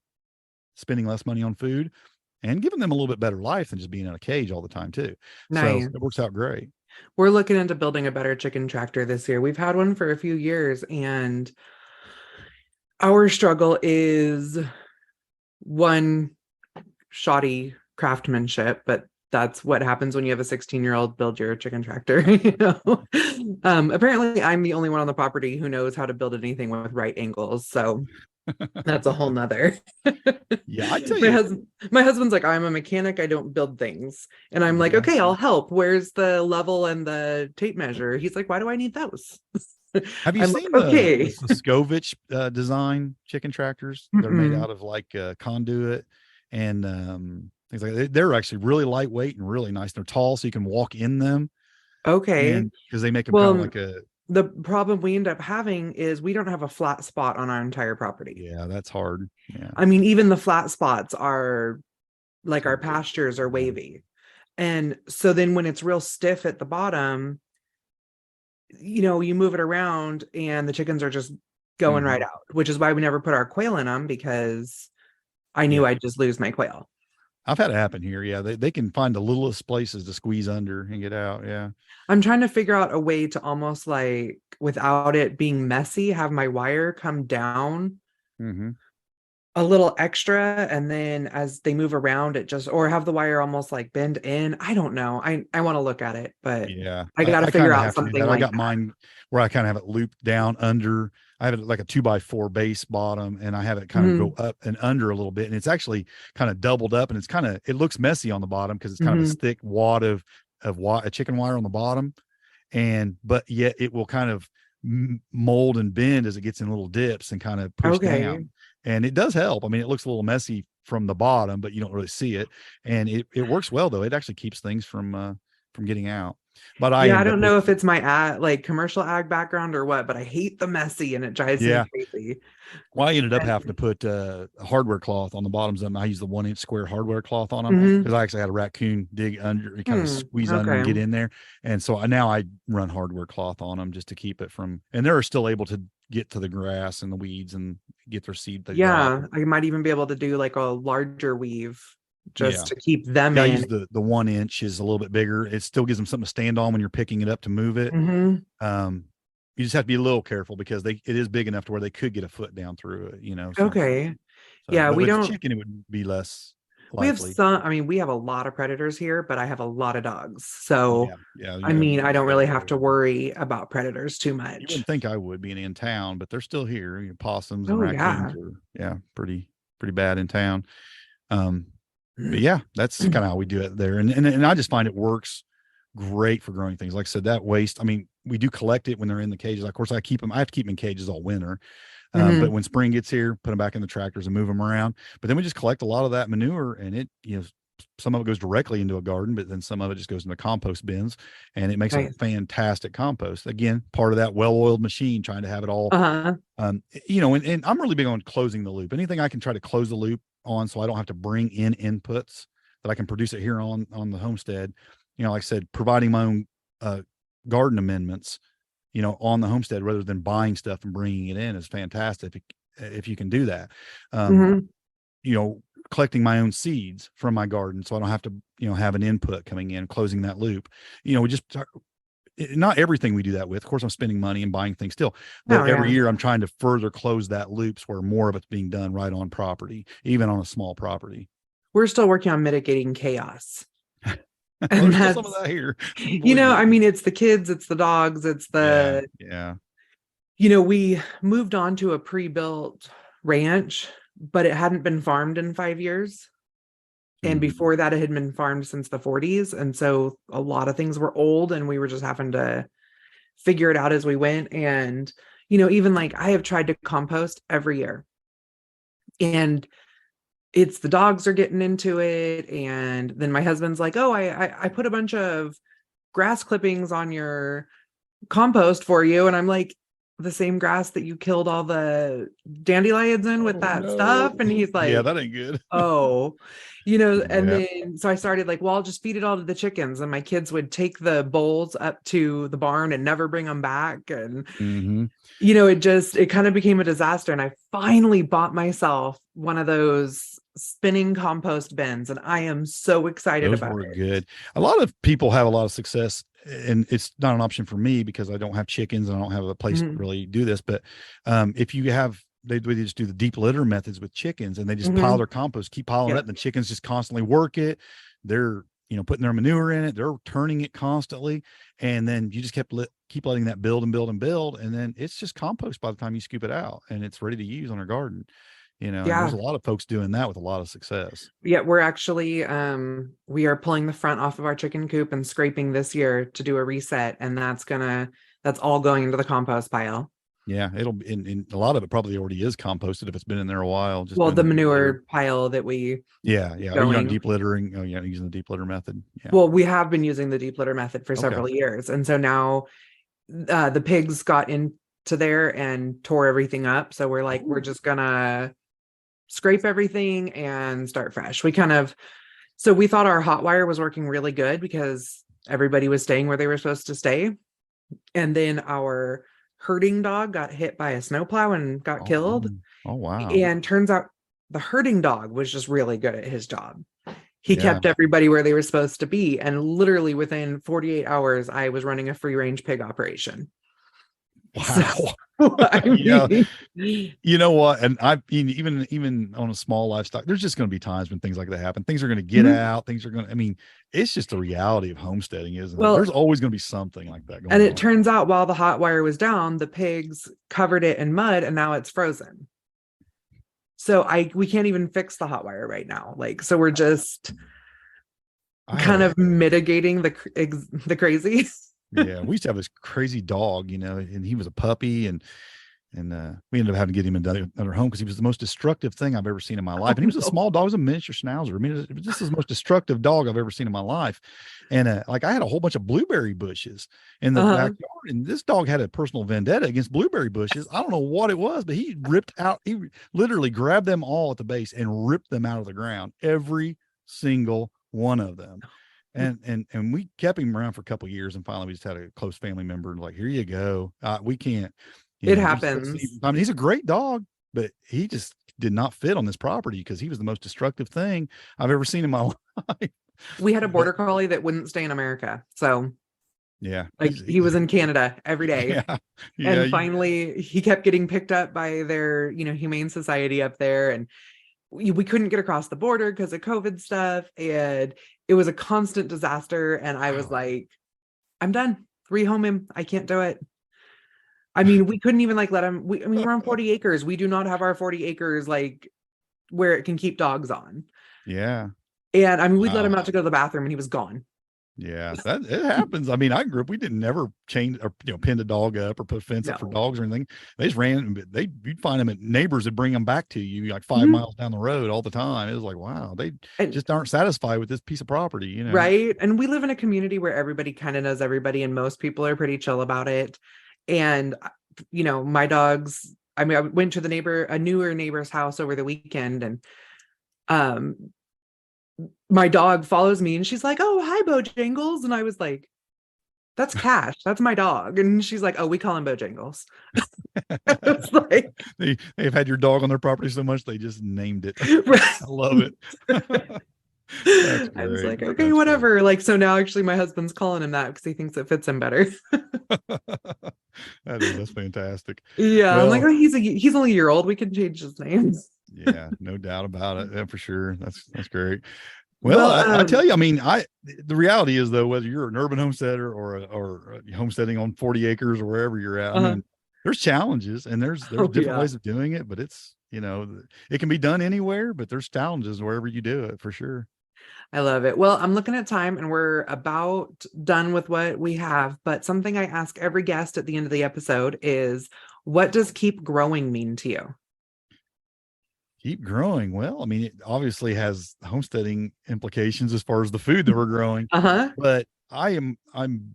spending less money on food and giving them a little bit better life than just being in a cage all the time too. So Nice. it works out great. We're looking into building a better chicken tractor this year. We've had one for a few years, and our struggle is one, shoddy craftsmanship, but that's what happens when you have a 16-year-old build your chicken tractor. Apparently I'm the only one on the property who knows how to build anything with right angles, so that's a whole nother. Yeah, I tell my you, husband my husband's like, I'm a mechanic, I don't build things. And I'm like, yeah. okay, I'll help. Where's the level and the tape measure? He's like, why do I need those? Have you I'm like, seen the okay. Skovich design chicken tractors? They're made Mm-mm. out of like conduit and things like that. They're actually really lightweight and really nice. They're tall, so you can walk in them, Okay. and because they make them kind of Well, like a, the problem we end up having is we don't have a flat spot on our entire property. yeah, that's hard. Yeah, I mean, even the flat spots are like, our so pastures are yeah. wavy. And so then when it's real stiff at the bottom, you move it around and the chickens are just going right Mhm. out, which is why we never put our quail in them, because I knew Yeah. I'd just lose my quail. I've had it happen here. Yeah, they can find the littlest places to squeeze under and get out. Yeah. I'm trying to figure out a way to almost like, without it being messy, have my wire come down Hmm. a little extra, and then as they move around it just, or have the wire almost like bend in. I don't know. I want to look at it, but Yeah, I got to I figure kind of out have to do something that. I like got that. mine where I kind of have it looped down under. I have it like a 2x4 base bottom, and I have it kind of go Hmm. up and under a little bit, and it's actually kind of doubled up, and it looks messy on the bottom because it's kind of a Hmm. thick wad of a chicken wire on the bottom, and but yet it will kind of mold and bend as it gets in little dips and kind of push Okay. down, and it does help. I mean, it looks a little messy from the bottom, but you don't really see it, and it works well though. It actually keeps things from getting out. But I Yeah, I end up don't with, know if it's my like commercial ag background or what, but I hate the messy and it drives me yeah. crazy. Well, I ended up having to And put hardware cloth on the bottoms of them. I use the 1 inch square hardware cloth on them mhm. because I actually had a raccoon dig under, kind of squeeze under and Okay. get in there. And so now I run hardware cloth on them just to keep it from, and they're still able to get to the grass and the weeds and get their seed to drop. Yeah, I might even be able to do like a larger weave just Yeah. to keep them Yeah. I in. use the 1 inch is a little bit bigger. It still gives them something to stand on when you're picking it up to move it. Hmm. Um, you just have to be a little careful because it is big enough to where they could get a foot down through it. Okay. So, Yeah, but we with the don't, chicken, it would be less we have likely. some, I mean, we have a lot of predators here, but I have a lot of dogs. So, Yeah, yeah, I you have mean, I don't really dogs have to everywhere. worry about predators too You much. wouldn't think I would being in town, but they're still here. Possums and Oh, raccoons yeah. are, yeah, pretty bad in town. Um, but yeah, that's kind of how we do it there. And I just find it works great for growing things. Like I said, that waste, I mean, we do collect it when they're in the cages. Of course, I have to keep them in cages all winter. But Hmm. when spring gets here, put them back in the tractors and move them around. But then we just collect a lot of that manure, and some of it goes directly into a garden, but then some of it just goes into compost bins, and it makes a Nice. fantastic compost. Again, part of that well-oiled machine, trying to have it all, Uh-huh. and I'm really big on closing the loop. Anything I can try to close the loop on, so I don't have to bring in inputs, that I can produce it here on the homestead. Like I said, providing my own garden amendments, on the homestead rather than buying stuff and bringing it in is fantastic if you can do that. Um, Hmm. you know, Collecting my own seeds from my garden so I don't have to, have an input coming in, closing that loop. We just not everything we do that with. Of course, I'm spending money and buying things still, but Oh, every yeah. year I'm trying to further close that loops where more of it's being done right on property, even on a small property. We're still working on mitigating chaos. Well, And there's still some of that's, that here, believe me. I mean, it's the kids, it's the dogs, it's Yeah, the, yeah. we moved on to a pre-built ranch, but it hadn't been farmed in 5 years. And Mhm. before that, it had been farmed since the 40s. And so a lot of things were old and we were just having to figure it out as we went. And, even like I have tried to compost every year, and it's the dogs are getting into it. And then my husband's like, oh, I put a bunch of grass clippings on your compost for you. And I'm like, the same grass that you killed all the dandelions in with Oh that stuff. no. And he's Yeah, like, that ain't good. oh, and Yeah. then so I started like, well, I'll just feed it all to the chickens. And my kids would take the bowls up to the barn and never bring them back. And, Mm-hmm. it kind of became a disaster. And I finally bought myself one of those spinning compost bins. And I am so excited Those about were it. good. A lot of people have a lot of success, and it's not an option for me because I don't have chickens and I don't have a place to Mhm. really do this. But if you have, they just do the deep litter methods with chickens, and they just pile Mhm. their compost, keep piling it, Yeah. and the chickens just constantly work it. They're putting their manure in it. They're turning it constantly, and then you just keep letting that build and build and build, and then it's just compost by the time you scoop it out, and it's ready to use on your garden. And there's Yeah. a lot of folks doing that with a lot of success. Yeah, we're actually we are pulling the front off of our chicken coop and scraping this year to do a reset, and that's all going into the compost pile. Yeah, it'll be in a lot of it probably already is composted if it's been in there a while, just Well, doing the the deep litter. manure pile that we Yeah, yeah. Are you on going. deep littering? Oh, yeah, using the deep litter method. Yeah. Well, we have been using the deep litter method for Okay. several years, and so now the pigs got into there and tore everything up. So we're like, we're Ooh. just gonna scrape everything and start fresh. So we thought our hot wire was working really good because everybody was staying where they were supposed to stay. And then our herding dog got hit by a snowplow and got Oh, killed. oh, wow. And turns out the herding dog was just really good at his job. He Yeah. kept everybody where they were supposed to be. And literally within 48 hours, I was running a free range pig operation. So, Wow. I Yeah. mean, You know what? And even on a small livestock, there's just going to be times when things like that happen. Things are going to get mhm. out. Things are going to, I mean, it's just the reality of homesteading, isn't it? Well, There's always going to be something like that and going it on. turns out while the hot wire was down, the pigs covered it in mud and now it's frozen. So we can't even fix the hot wire right now. Like, so we're just I had kind a of mitigating the crazy. Yeah, we used to have this crazy dog, and he was a puppy, and we ended up having to get him another home because he was the most destructive thing I've ever seen in my life. And he was a small dog, he was a miniature schnauzer. I mean, it was just the most destructive dog I've ever seen in my life. And like I had a whole bunch of blueberry bushes in the Uh-huh. backyard, and this dog had a personal vendetta against blueberry bushes. I don't know what it was, but he literally grabbed them all at the base and ripped them out of the ground, every single one of them. And we kept him around for a couple of years, and finally we just had a close family member like, here you go. We can't, It we just couldn't see. happens. I mean, he's a great dog, but he just did not fit on this property because he was the most destructive thing I've ever seen in my life. We had a But border collie that wouldn't stay in America. So yeah, like he was in Canada every day. yeah, yeah, And finally he kept getting picked up by their, humane society up there. And we couldn't get across the border because of COVID stuff. And it was a constant disaster. And I was wow. like, I'm done. Rehome him. I can't do it. I mean, we couldn't even like let him. We're on 40 acres. We do not have our 40 acres like where it can keep dogs on. Yeah. And I mean, we'd let Wow. him out to go to the bathroom and he was gone. Yeah, that it happens. I mean, I grew up, we didn't never change or pinned a dog up or put a fence up for No. dogs or anything. They just ran, you'd find them at neighbors that bring them back to you like 5 Mhm. miles down the road all the time. It was like, wow, they And just aren't satisfied with this piece of property. right. And we live in a community where everybody kind of knows everybody and most people are pretty chill about it. And my dogs, I mean, I went to a newer neighbor's house over the weekend, and um my dog follows me and she's like, "Oh, hi, Bojangles." And I was like, "That's Cash. That's my dog." And she's like, "Oh, we call him Bojangles." It's like, They've had your dog on their property so much they just named it. right. I love it. That's I was great. like, okay, That's great. whatever. Like, so now actually my husband's calling him that because he thinks it fits him better. That's fantastic. Yeah, I'm like, Well, oh, he's only a year old. We can change his name. yeah, no doubt about it. Yeah, for sure. That's great. Well, Well, I tell you, I mean, the reality is though, whether you're an urban homesteader or homesteading on 40 acres or wherever you're at, I uh, mean, there's challenges and there's oh different yeah, ways of doing it, but it's, it can be done anywhere, but there's challenges wherever you do it for sure. I love it. Well, I'm looking at time and we're about done with what we have, but something I ask every guest at the end of the episode is, what does keep growing mean to you? Keep growing. Well, I mean, it obviously has homesteading implications as far as the food that we're growing, Uh-huh. but I'm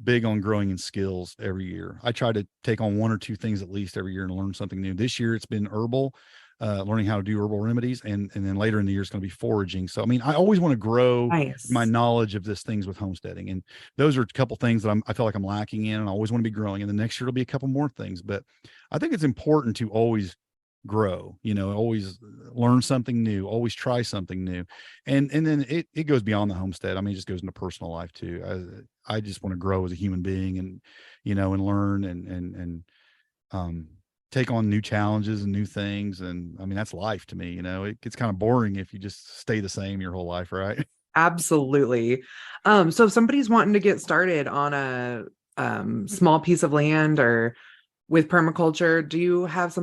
big on growing in skills every year. I try to take on one or two things at least every year and learn something new. This year it's been herbal, learning how to do herbal remedies, and then later in the year it's going to be foraging. So I mean, I always want to grow Nice. my knowledge of this things with homesteading, and those are a couple things that I feel like I'm lacking in, and I always want to be growing. And the next year it'll be a couple more things, but I think it's important to always grow, always learn something new, always try something new. And then it goes beyond the homestead. I mean, it just goes into personal life too. I just want to grow as a human being, and and learn and take on new challenges and new things. And I mean, that's life to me. It gets kind of boring if you just stay the same your whole life, right? Absolutely. So if somebody's wanting to get started on a small piece of land or with permaculture, do you have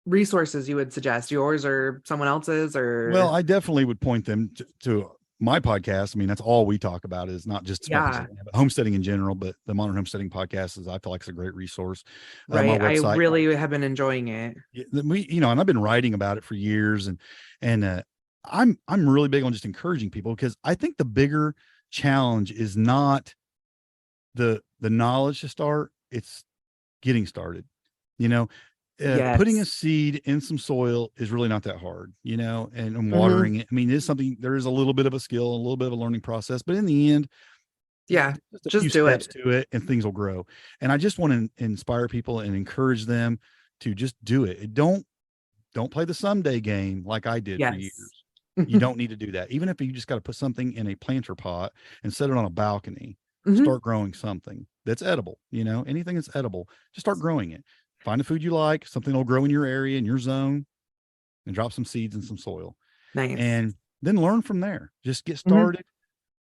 resources you would suggest, yours or someone else's? Or Well, I definitely would point them to my podcast. I mean, that's all we talk about, is not just homesteading in general, but the Modern Homesteading podcast I feel like it's a great resource. Right. I really have been enjoying it. And I've been writing about it for years, and I'm really big on just encouraging people, because I think the bigger challenge is not the knowledge to start, it's getting started. Yes. Putting a seed in some soil is really not that hard, and watering it. I mean, there is a little bit of a skill, a little bit of a learning process, but in the end, just do it to it and things will grow. And I just want to inspire people and encourage them to just do it. Don't play the someday game like I did for years. You don't need to do that. Even if you just got to put something in a planter pot and set it on a balcony, start growing something that's edible, anything that's edible, just start growing it. Find a food you like, something that'll grow in your area, in your zone, and drop some seeds in some soil. Nice. And then learn from there. Just get started.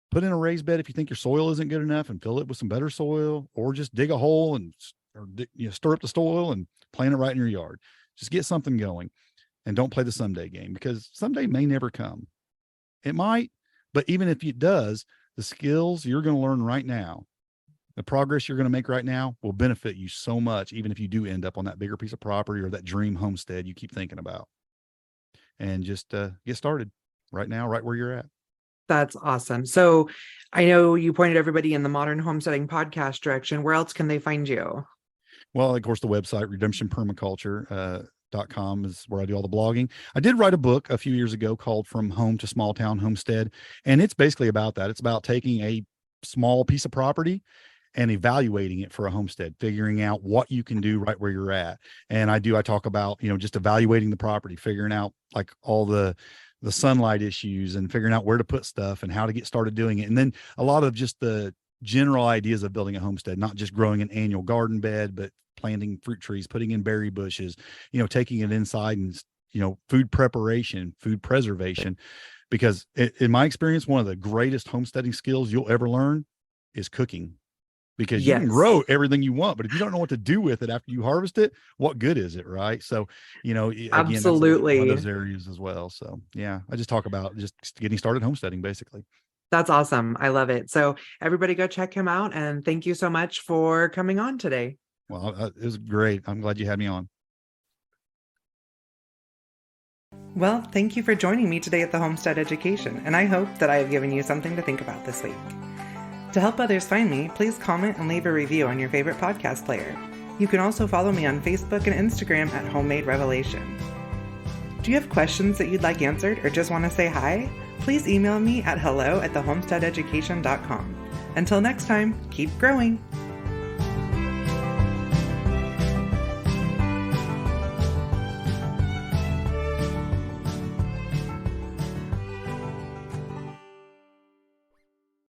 Put in a raised bed if you think your soil isn't good enough, and fill it with some better soil, or just dig a hole and stir up the soil and plant it right in your yard. Just get something going, and don't play the someday game, because someday may never come. It might, but even if it does, the skills you're going to learn right now, the progress you're going to make right now, will benefit you so much, even if you do end up on that bigger piece of property or that dream homestead you keep thinking about. And just get started right now, right where you're at. That's awesome. So I know you pointed everybody in the Modern Homesteading podcast direction. Where else can they find you? Well, of course, the website, Redemption Permaculture, .com is where I do all the blogging. I did write a book a few years ago called From Home to Small Town Homestead. And it's basically about that. It's about taking a small piece of property and evaluating it for a homestead, figuring out what you can do right where you're at. And I talk about, just evaluating the property, figuring out like all the sunlight issues, and figuring out where to put stuff and how to get started doing it. And then a lot of just the general ideas of building a homestead, not just growing an annual garden bed, but planting fruit trees, putting in berry bushes, taking it inside, and, food preparation, food preservation. Because in my experience, one of the greatest homesteading skills you'll ever learn is cooking. Because you can grow everything you want, but if you don't know what to do with it after you harvest it, what good is it? Right. So, again, absolutely, that's one of those areas as well. So yeah, I just talk about just getting started homesteading, basically. That's awesome. I love it. So everybody go check him out. And thank you so much for coming on today. Well, it was great. I'm glad you had me on. Well, thank you for joining me today at the Homestead Education, and I hope that I have given you something to think about this week. To help others find me, please comment and leave a review on your favorite podcast player. You can also follow me on Facebook and Instagram at Homemade Revelation. Do you have questions that you'd like answered, or just want to say hi? Please email me at hello@thehomesteadeducation.com. Until next time, keep growing!